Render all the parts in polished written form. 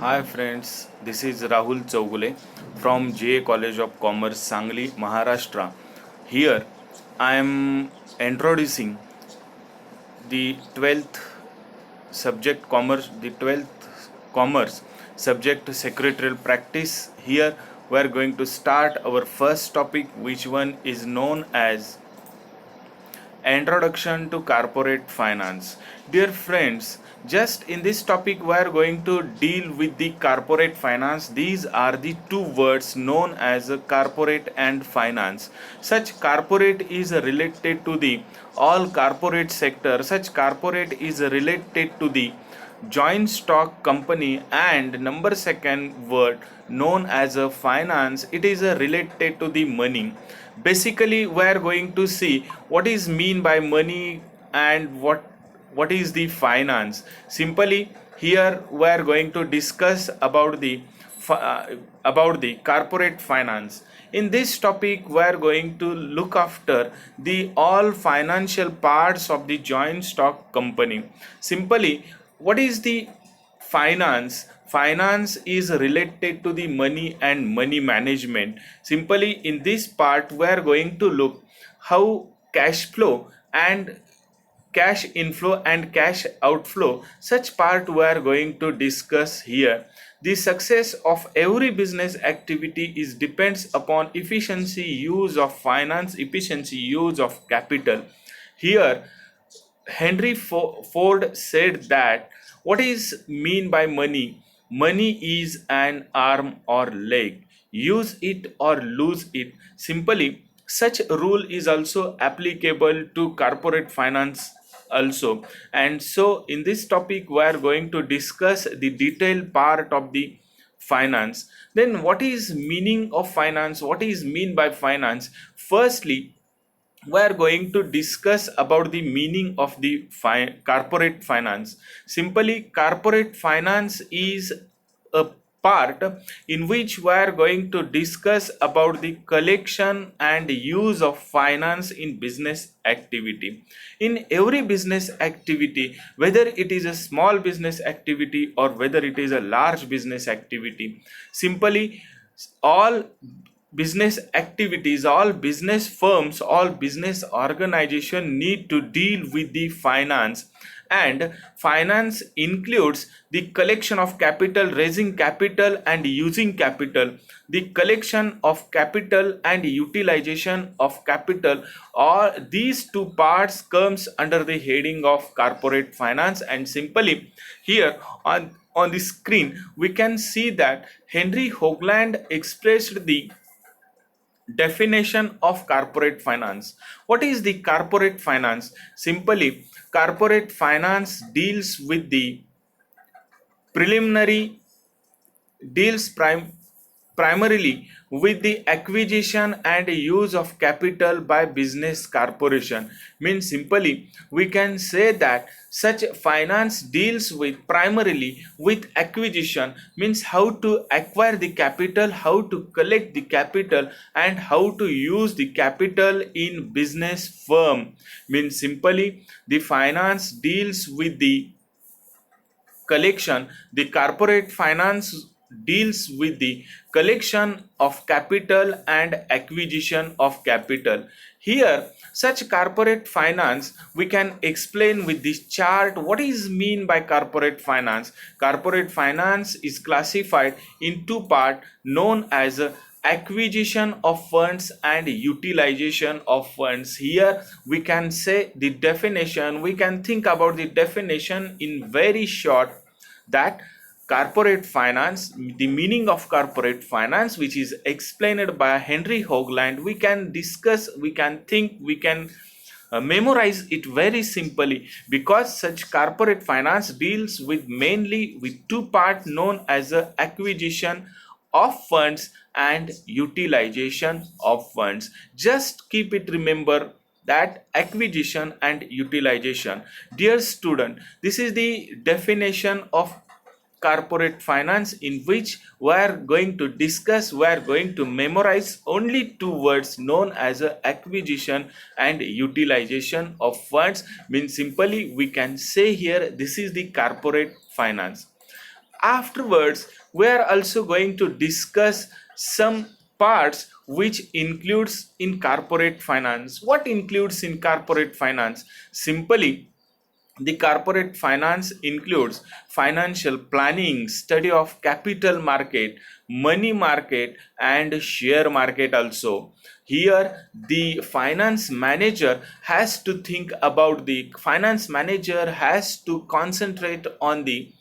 Hi friends, this is Rahul Chaugule from JA College of Commerce, Sangli, Maharashtra. Here I am introducing the 12th subject commerce, the 12th commerce subject secretarial practice. Here we are going to start our first topic, which one is known as Introduction to Corporate Finance. Dear friends, just in this topic, we are going to deal with the corporate finance. These are the two words known as corporate and finance. Such corporate is related to the all corporate sector. Such corporate is related to the joint stock company, and number second word known as a finance, it is related to the money. Basically we are going to see what is mean by money and what is the finance. Simply here we are going to discuss about the corporate finance. In this topic we are going to look after the all financial parts of the joint stock company. Simply, what is the finance? Finance is related to the money and money management. Simply in this part we are going to look how cash flow and cash inflow and cash outflow, such part we are going to discuss here. The success of every business activity is depends upon efficiency use of finance, efficiency use of capital. Here Henry Ford said that what is mean by money? Money is an arm or leg. Use it or lose it. Simply, such rule is also applicable to corporate finance also. And so, in this topic, we are going to discuss the detailed part of the finance. Then, what is meaning of finance? What is mean by finance? Firstly, we are going to discuss about the meaning of the corporate finance. Simply, corporate finance is a part in which we are going to discuss about the collection and use of finance in business activity. In every business activity, whether it is a small business activity or whether it is a large business activity, simply all business activities, all business firms, all business organization need to deal with the finance. And finance includes the collection of capital, raising capital and using capital, the collection of capital and utilization of capital. All these two parts comes under the heading of corporate finance. And simply here on the screen we can see that Henry Hoagland expressed the definition of corporate finance. What is the corporate finance? Simply, corporate finance deals with the preliminary deals primarily with the acquisition and use of capital by business corporation. Means simply we can say that such finance deals with primarily with acquisition, means how to acquire the capital, how to collect the capital, and how to use the capital in business firm. Means simply the finance deals with the collection. The corporate finance deals with the collection of capital and acquisition of capital. Here such corporate finance we can explain with this chart. What is mean by corporate finance? Corporate finance is classified in two part known as acquisition of funds and utilization of funds. Here we can say the definition, we can think about the definition in very short, that corporate finance, the meaning of corporate finance, which is explained by Henry Hoagland, we can discuss, we can think, we can memorize it very simply, because such corporate finance deals with mainly with two parts known as acquisition of funds and utilization of funds. Just keep it remember that acquisition and utilization. Dear student, this is the definition of corporate finance, in which we are going to discuss, we are going to memorize only two words known as acquisition and utilization of funds. Means simply we can say here this is the corporate finance. Afterwards, we are also going to discuss some parts which includes in corporate finance. What includes in corporate finance? Simply, the corporate finance includes financial planning, study of capital market, money market, and share market also. Here, the finance manager has to think about the finance manager has to concentrate on the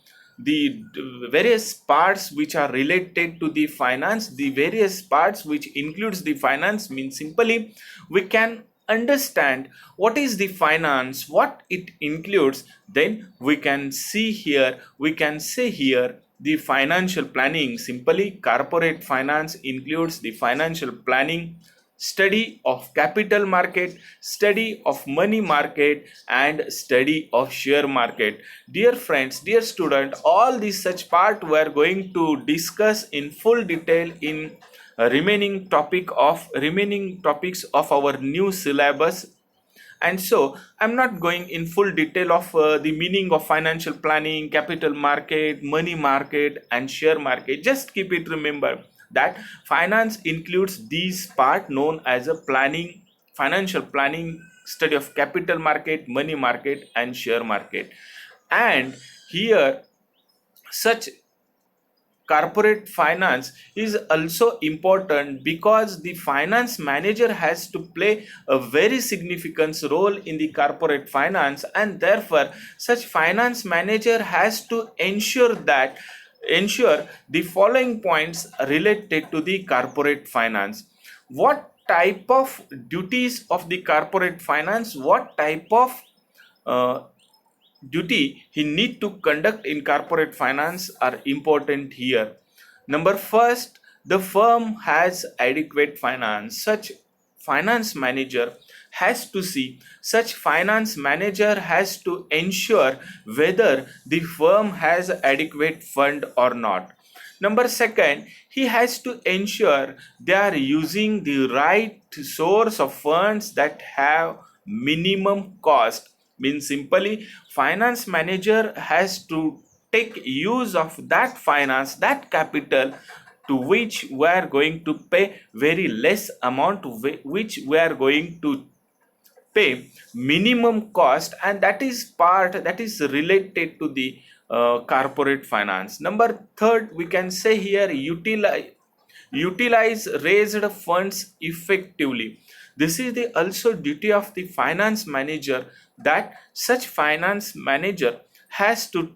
various parts which are related to the finance. The various parts which includes the finance means simply we can understand what is the finance, what it includes. Then we can see here, we can say here the financial planning. Simply, corporate finance includes the financial planning, study of capital market, study of money market, and study of share market. Dear friends, dear student, all these such part we are going to discuss in full detail in remaining topics of our new syllabus. And so I'm not going in full detail of the meaning of financial planning, capital market, money market, and share market. Just keep it remember that finance includes these part known as a planning, financial planning, study of capital market, money market, and share market. And here, such corporate finance is also important because the finance manager has to play a very significant role in the corporate finance, and therefore such finance manager has to ensure the following points related to the corporate finance. What type of duties of the corporate finance, what type of uh, duty he need to conduct in corporate finance are important here. Number first, the firm has adequate finance. Such finance manager has to see, such finance manager has to ensure whether the firm has adequate fund or not. Number second, he has to ensure they are using the right source of funds that have minimum cost. Means simply, finance manager has to take use of that finance, that capital, to which we are going to pay very less amount, which we are going to pay minimum cost, and that is part that is related to the corporate finance. Number third, we can say here, utilize raised funds effectively. This is the also duty of the finance manager, that such finance manager has to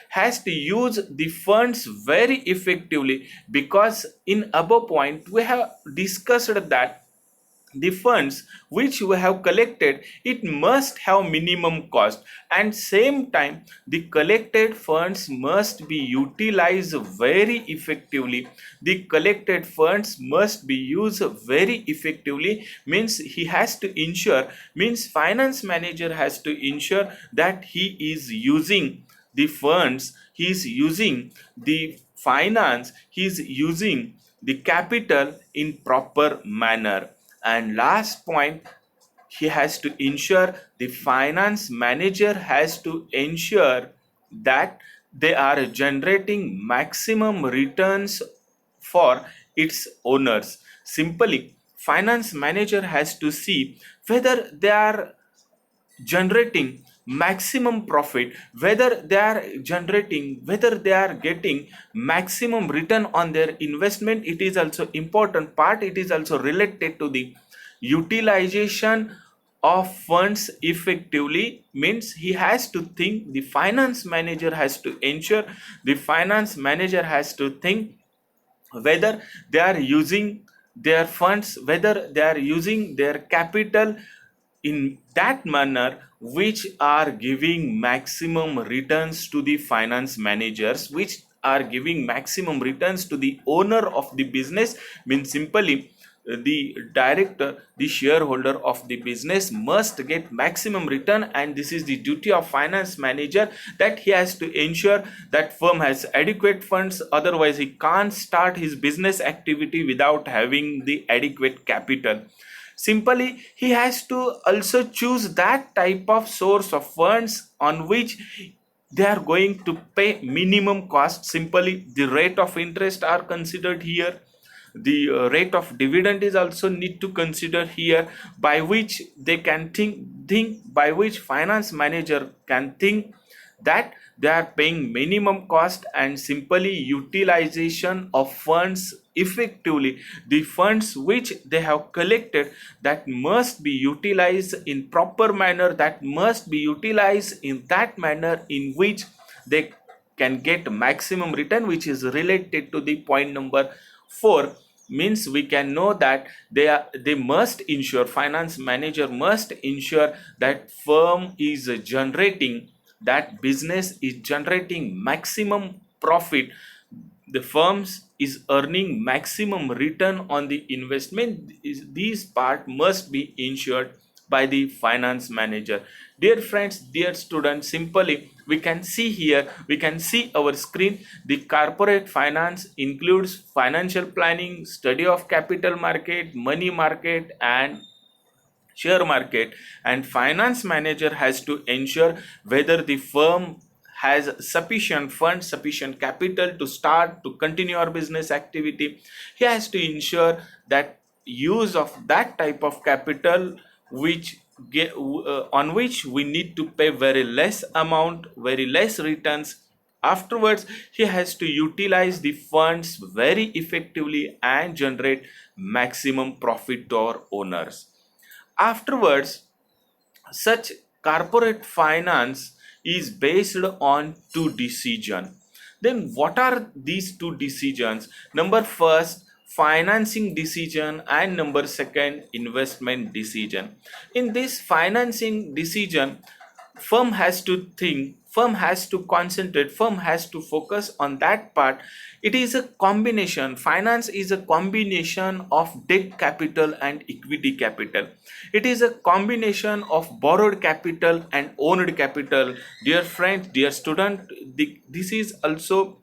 has to use the funds very effectively, because in above point we have discussed that the funds which we have collected, it must have minimum cost, and same time the collected funds must be utilized very effectively. The collected funds must be used very effectively, means he has to ensure, means finance manager has to ensure that he is using the funds, he is using the finance, he is using the capital in proper manner. And last point, he has to ensure, the finance manager has to ensure that they are generating maximum returns for its owners. Simply, finance manager has to see whether they are generating maximum profit, whether they are getting maximum return on their investment. It is also important part, it is also related to the utilization of funds effectively. Means he has to think, the finance manager has to ensure, the finance manager has to think whether they are using their funds, whether they are using their capital in that manner which are giving maximum returns to the finance managers, which are giving maximum returns to the owner of the business. Means simply, the director, the shareholder of the business must get maximum return, and this is the duty of finance manager, that he has to ensure that firm has adequate funds, otherwise he can't start his business activity without having the adequate capital. Simply, he has to also choose that type of source of funds on which they are going to pay minimum cost. Simply the rate of interest are considered here, the rate of dividend is also need to consider here, by which they can think by which finance manager can think that they are paying minimum cost, and simply utilization of funds effectively, the funds which they have collected, that must be utilized in proper manner, that must be utilized in that manner in which they can get maximum return, which is related to the point number 4. Means we can know that they must ensure, finance manager must ensure that firm is generating, that business is generating maximum profit, the firms is earning maximum return on the investment. These part must be ensured by the finance manager. Dear friends, dear students, simply we can see here, we can see our screen, the corporate finance includes financial planning, study of capital market, money market and share market, and finance manager has to ensure whether the firm has sufficient funds, sufficient capital to start to continue our business activity. He has to ensure that use of that type of capital which on which we need to pay very less amount, very less returns. Afterwards he has to utilize the funds very effectively and generate maximum profit to our owners. Afterwards, such corporate finance is based on two decisions. Then what are these two decisions? Number first, financing decision, and number second, investment decision. In this financing decision, firm has to think, firm has to concentrate, firm has to focus on that part. It is a combination, finance is a combination of debt capital and equity capital. It is a combination of borrowed capital and owned capital. Dear friend, dear student, this is also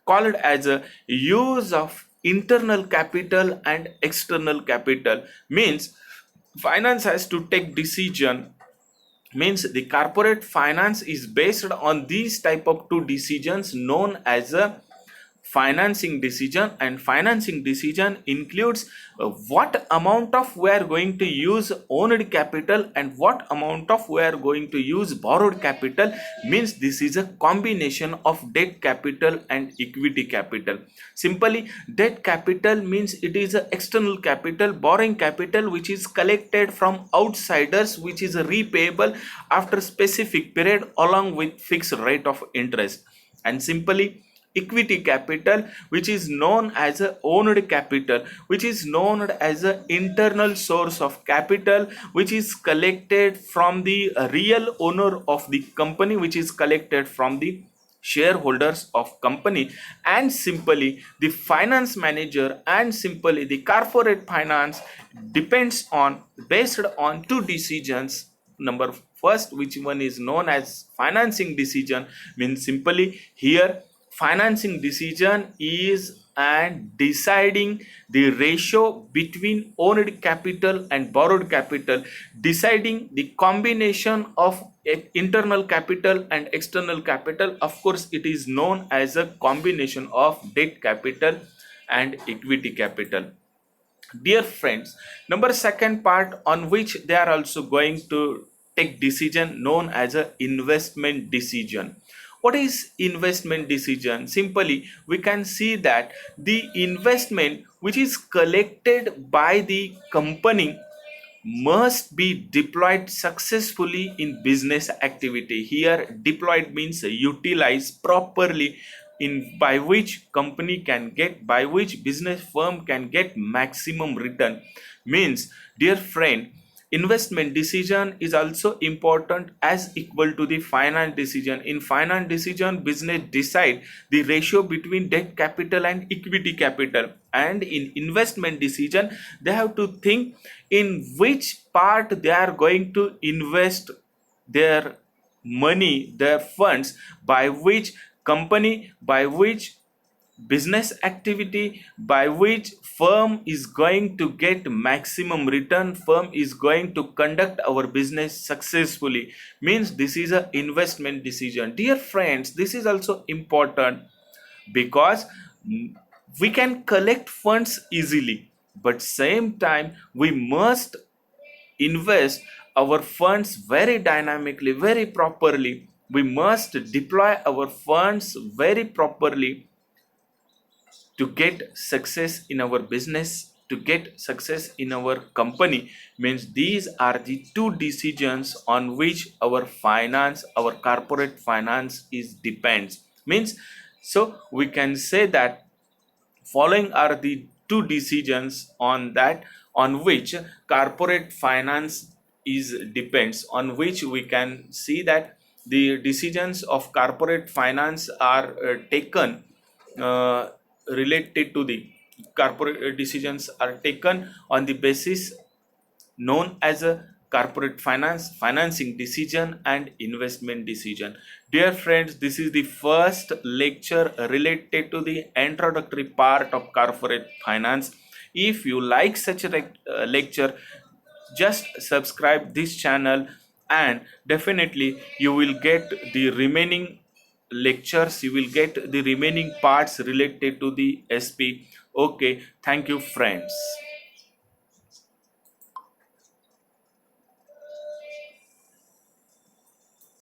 called as a use of internal capital and external capital. Means finance has to take decision, means the corporate finance is based on these type of two decisions known as a financing decision. And financing decision includes what amount of we are going to use owned capital and what amount of we are going to use borrowed capital. Means this is a combination of debt capital and equity capital. Simply debt capital means it is a external capital, borrowing capital which is collected from outsiders, which is repayable after specific period along with fixed rate of interest. And simply equity capital, which is known as a owned capital, which is known as an internal source of capital, which is collected from the real owner of the company, which is collected from the shareholders of company. And simply the finance manager and simply the corporate finance depends on, based on two decisions. Number first, which one is known as financing decision, means simply here financing decision is and deciding the ratio between owned capital and borrowed capital, deciding the combination of internal capital and external capital. Of course it is known as a combination of debt capital and equity capital. Dear friends, number second part on which they are also going to take decision known as a investment decision. What is investment decision? Simply we can see that the investment which is collected by the company must be deployed successfully in business activity. Here deployed means utilized properly, in by which company can get, by which business firm can get maximum return. Means dear friend, investment decision is also important as equal to the finance decision. In finance decision business decide the ratio between debt capital and equity capital, and in investment decision they have to think in which part they are going to invest their money, their funds, by which company, by which business activity by which firm is going to get maximum return, firm is going to conduct our business successfully, means this is a investment decision. Dear friends, this is also important because we can collect funds easily, but same time we must invest our funds very dynamically, very properly. We must deploy our funds very properly to get success in our business, to get success in our company. Means these are the two decisions on which our finance, our corporate finance is depends. Means, so we can say that following are the two decisions on that, on which corporate finance is depends, on which we can see that the decisions of corporate finance are taken, uh, related to the corporate decisions are taken on the basis known as a corporate finance, financing decision and investment decision. Dear friends, this is the first lecture related to the introductory part of corporate finance. If you like such a lecture, just subscribe this channel, and definitely you will get the remaining lectures, you will get the remaining parts related to the SP. Okay, thank you friends.